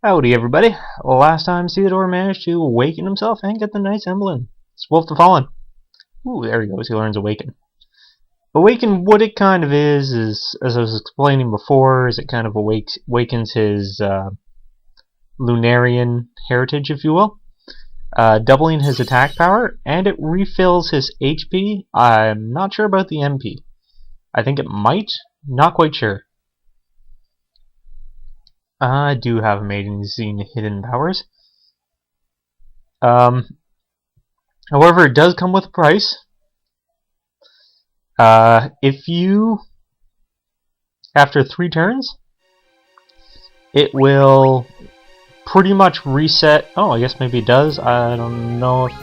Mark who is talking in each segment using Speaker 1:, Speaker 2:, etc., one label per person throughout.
Speaker 1: Howdy everybody. Last time Ceodore managed to awaken himself and get the Knight's Emblem. It's Wolf the Fallen. Ooh, there he goes, he learns Awaken. Awaken, what it kind of is, as I was explaining before, is it kind of awakens his Lunarian heritage, if you will. Doubling his attack power, and it refills his HP. I'm not sure about the MP. I think it might, not quite sure. I do have amazing hidden powers. However, it does come with a price. If you, after 3 turns, it will pretty much reset. Oh, I guess maybe it does. I don't know if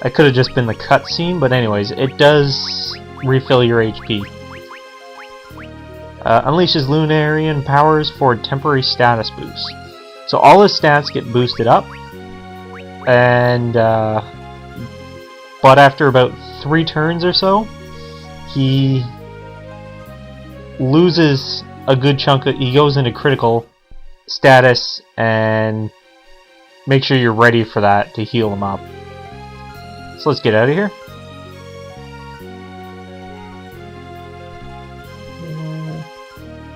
Speaker 1: it could have just been the cutscene, but anyways, it does refill your HP. Unleashes Lunarian powers for temporary status boost. So all his stats get boosted up, and but after about 3 turns or so, he loses a good chunk of. He goes into critical status, and make sure you're ready for that to heal him up. So let's get out of here.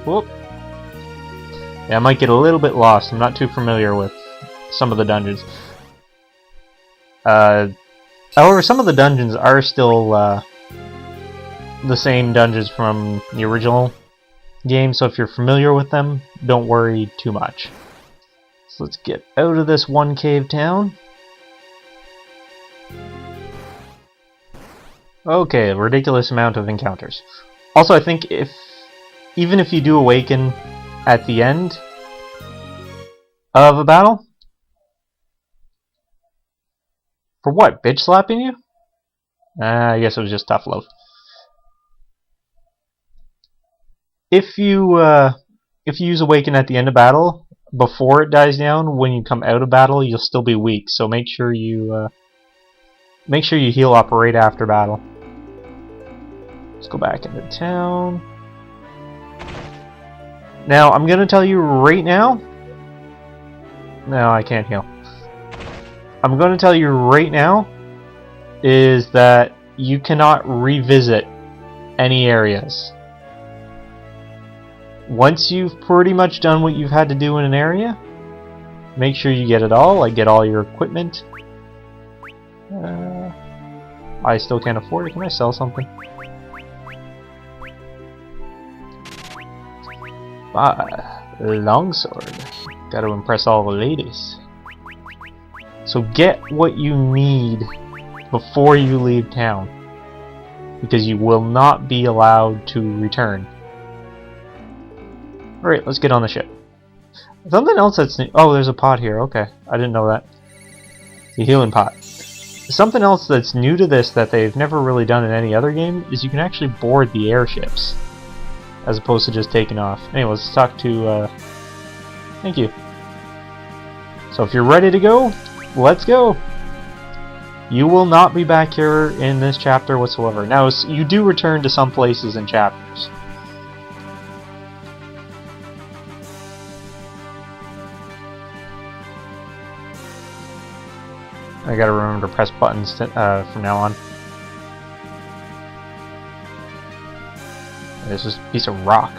Speaker 1: Whoop. Yeah, I might get a little bit lost. I'm not too familiar with some of the dungeons. However, some of the dungeons are still the same dungeons from the original game, so if you're familiar with them, don't worry too much. So let's get out of this one cave town. Okay, a ridiculous amount of encounters. Also, I think even if you do awaken at the end of a battle, for what? Bitch slapping you? I guess it was just tough love. If you use awaken at the end of battle, before it dies down, when you come out of battle, you'll still be weak. So make sure you heal up right after battle. Let's go back into town. Now, I'm gonna tell you right now. No, I can't heal. I'm gonna tell you right now is that you cannot revisit any areas. Once you've pretty much done what you've had to do in an area, make sure you get it all, like get all your equipment. I still can't afford it. Can I sell something? Longsword. Gotta impress all the ladies. So get what you need before you leave town, because you will not be allowed to return. Alright, let's get on the ship. Something else that's new. Oh, there's a pot here. Okay, I didn't know that. The healing pot. Something else that's new to this that they've never really done in any other game is you can actually board the airships, as opposed to just taking off. Anyway, let's talk to, thank you. So if you're ready to go, let's go! You will not be back here in this chapter whatsoever. Now, you do return to some places in chapters. I gotta remember to press buttons from now on. There's just a piece of rock.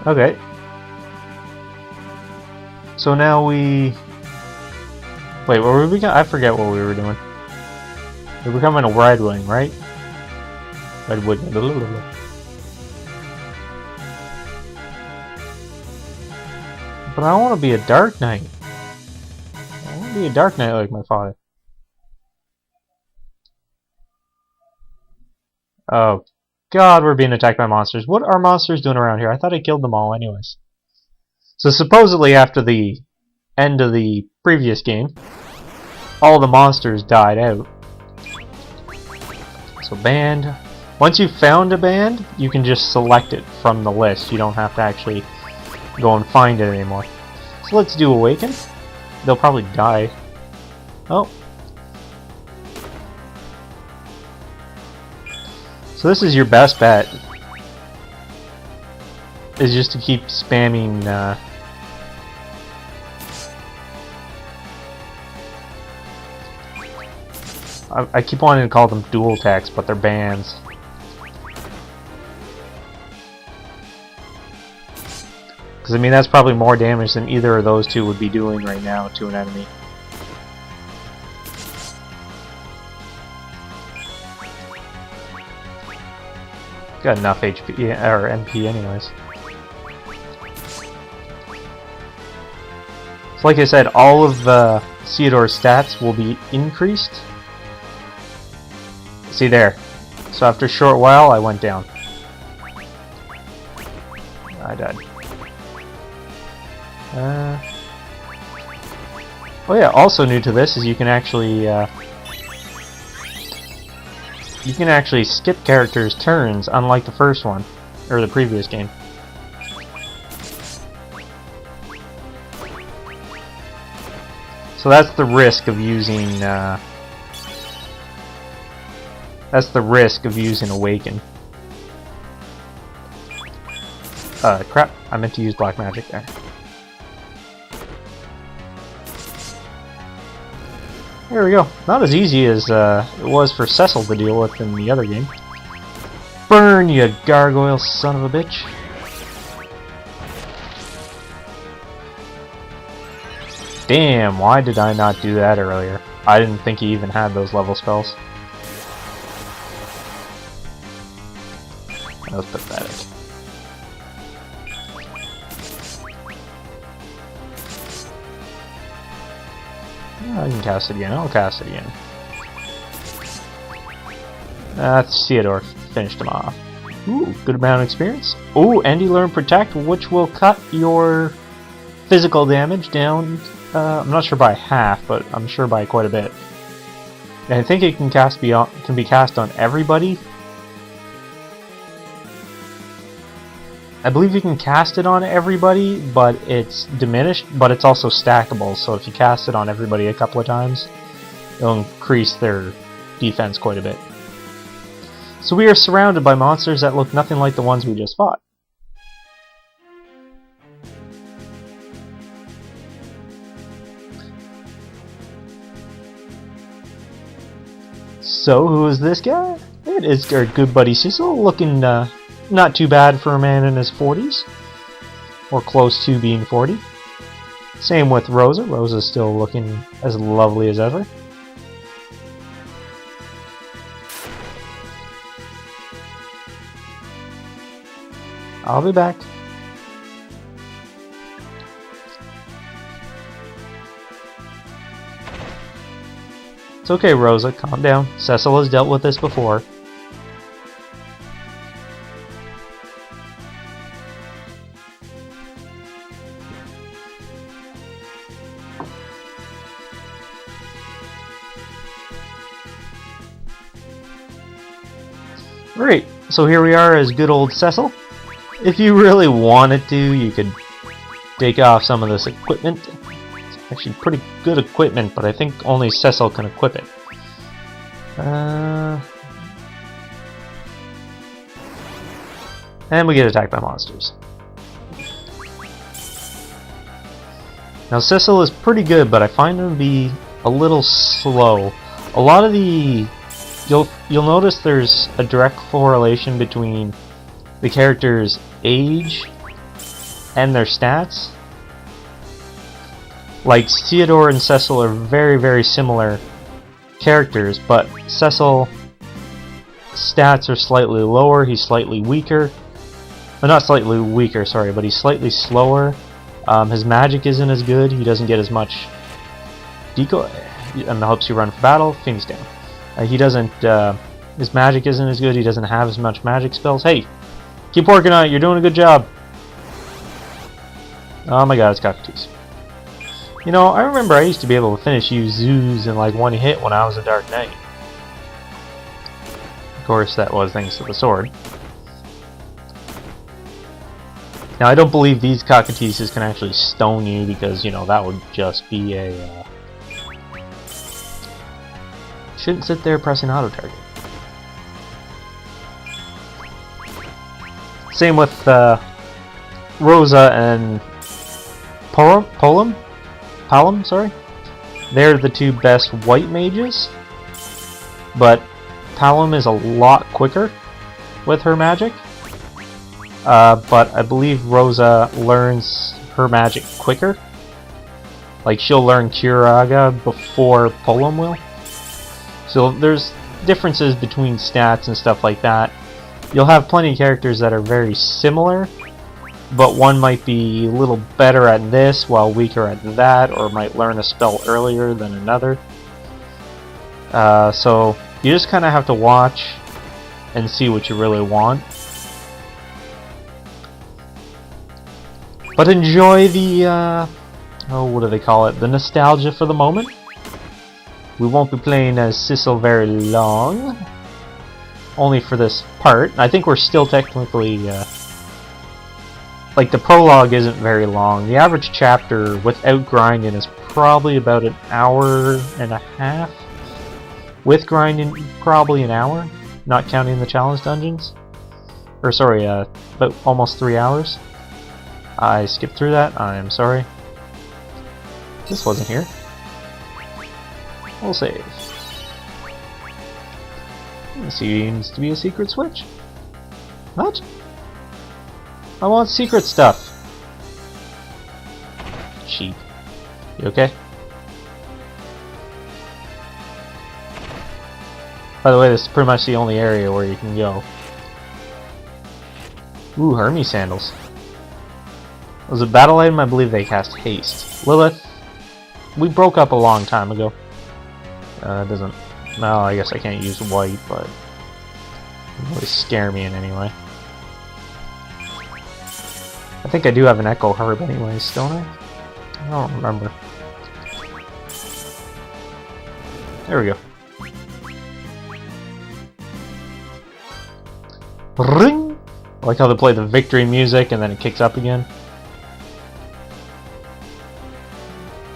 Speaker 1: Okay. So now we... Wait, what were we I forget what we were doing. We're becoming a Redwing, right? Redwood. But I want to be a Dark Knight. I want to be a Dark Knight like my father. Oh god, we're being attacked by monsters. What are monsters doing around here? I thought I killed them all anyways. So supposedly after the end of the previous game, all the monsters died out. So band. Once you've found a band, you can just select it from the list. You don't have to actually go and find it anymore. So let's do Awaken. They'll probably die. Oh. So this is your best bet. is just to keep spamming I keep wanting to call them dual attacks, but they're bands. Because I mean that's probably more damage than either of those two would be doing right now to an enemy. Got enough HP or MP anyways. So like I said, all of Ceodore's stats will be increased. See there. So after a short while I went down. I died. Oh yeah, also new to this is you can actually skip characters' turns, unlike the first one, or the previous game. So that's the risk of using Awaken. Crap, I meant to use Black Magic there. There we go. Not as easy as it was for Cecil to deal with in the other game. Burn, you gargoyle son of a bitch. Damn, why did I not do that earlier? I didn't think he even had those level spells. That was pathetic. I can cast it again. I'll cast it again. That's Ceodore. Finished him off. Ooh, good amount of experience. Ooh, and you learn Protect, which will cut your physical damage down. I'm not sure by half, but I'm sure by quite a bit. And I think it can be cast on everybody. I believe you can cast it on everybody, but it's diminished, but it's also stackable, so if you cast it on everybody a couple of times, it'll increase their defense quite a bit. So we are surrounded by monsters that look nothing like the ones we just fought. So, who is this guy? It is our good buddy Cecil, looking not too bad for a man in his 40s. Or close to being 40. Same with Rosa. Rosa's still looking as lovely as ever. I'll be back. It's okay, Rosa. Calm down. Cecil has dealt with this before. Alright, so here we are as good old Cecil. If you really wanted to, you could take off some of this equipment. It's actually pretty good equipment, but I think only Cecil can equip it. And we get attacked by monsters. Now Cecil is pretty good, but I find him to be a little slow. A lot of the... You'll notice there's a direct correlation between the character's age and their stats. Like, Ceodore and Cecil are very, very similar characters, but Cecil's stats are slightly lower, he's slightly weaker. Well, not slightly weaker, sorry, but he's slightly slower. His magic isn't as good, he doesn't get as much decoy, and helps you run for battle, things down. He doesn't, his magic isn't as good, he doesn't have as much magic spells. Hey! Keep working on it, you're doing a good job! Oh my god, it's cockatoos. You know, I remember I used to be able to finish you zoos in like one hit when I was a Dark Knight. Of course, that was thanks to the sword. Now, I don't believe these cockatoos can actually stone you because, you know, that would just be a... Shouldn't sit there pressing auto target. Same with Rosa and Palom, sorry. They're the two best white mages, but Palom is a lot quicker with her magic. But I believe Rosa learns her magic quicker. Like, she'll learn Curaga before Palom will. So there's differences between stats and stuff like that. You'll have plenty of characters that are very similar, but one might be a little better at this while weaker at that, or might learn a spell earlier than another. So you just kind of have to watch and see what you really want. But enjoy the, what do they call it? The nostalgia for the moment. We won't be playing as Cecil very long. Only for this part. I think we're still technically, like, the prologue isn't very long. The average chapter without grinding is probably about an hour and a half. With grinding, probably an hour. Not counting the challenge dungeons. Or sorry, about almost 3 hours. I skipped through that. I am sorry. This wasn't here. We'll save. There seems to be a secret switch. What? I want secret stuff. Cheap. You okay? By the way, this is pretty much the only area where you can go. Ooh, Hermes sandals. Was a battle item? I believe they cast haste. Lilith. We broke up a long time ago. It doesn't... Well, I guess I can't use white, but... it doesn't really scare me in any way. I think I do have an Echo Herb anyways, don't I? I don't remember. There we go. Ring! I like how they play the victory music and then it kicks up again.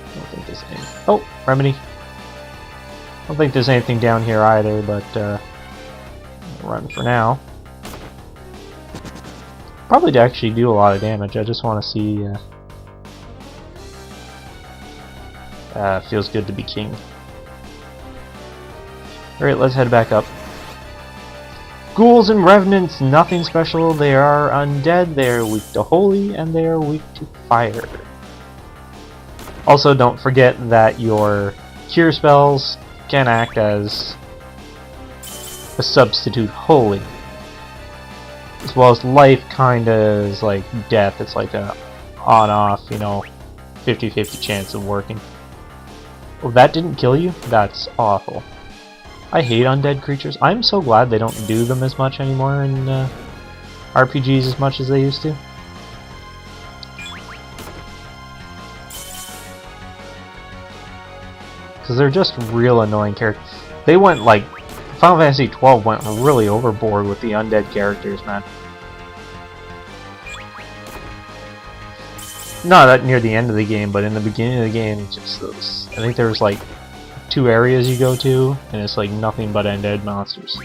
Speaker 1: I don't think there's any... Oh! Remedy. I don't think there's anything down here either, but run for now. Probably to actually do a lot of damage. I just want to see. Feels good to be king. Alright, let's head back up. Ghouls and revenants, nothing special. They are undead, they are weak to holy, and they are weak to fire. Also, don't forget that your cure spells can act as a substitute holy. As well as life kinda is like death. It's like a on-off, you know, 50-50 chance of working. Oh, that didn't kill you? That's awful. I hate undead creatures. I'm so glad they don't do them as much anymore in RPGs as much as they used to. Because they're just real annoying characters. They went like... Final Fantasy XII went really overboard with the undead characters, man. Not that near the end of the game, but in the beginning of the game, just those... I think there was like 2 areas you go to, and it's like nothing but undead monsters.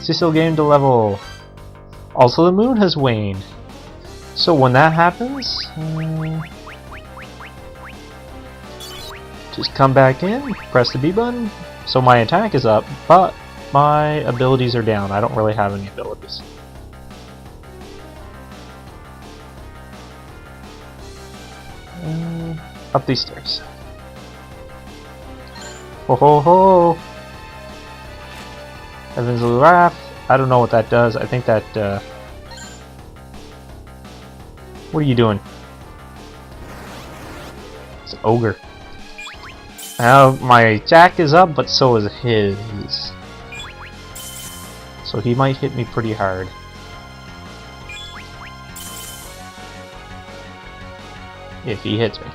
Speaker 1: Cecil gained a level. Also, the moon has waned. So when that happens... just come back in, press the B button. So my attack is up, but my abilities are down. I don't really have any abilities. Up these stairs. Ho ho ho! Heaven's Wrath. I don't know what that does. I think that, what are you doing? It's an ogre. Now my attack is up, but so is his. So he might hit me pretty hard. If he hits me.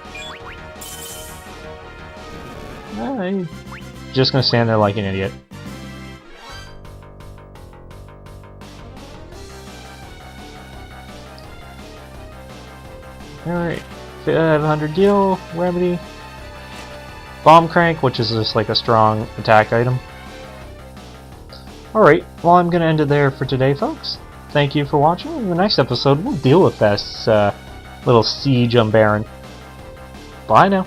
Speaker 1: I'm just gonna stand there like an idiot. Alright. 500 gil, remedy. Bomb Crank, which is just like a strong attack item. Alright, well I'm gonna end it there for today, folks. thank you for watching. In the next episode, we'll deal with this little siege on Baron. Bye now.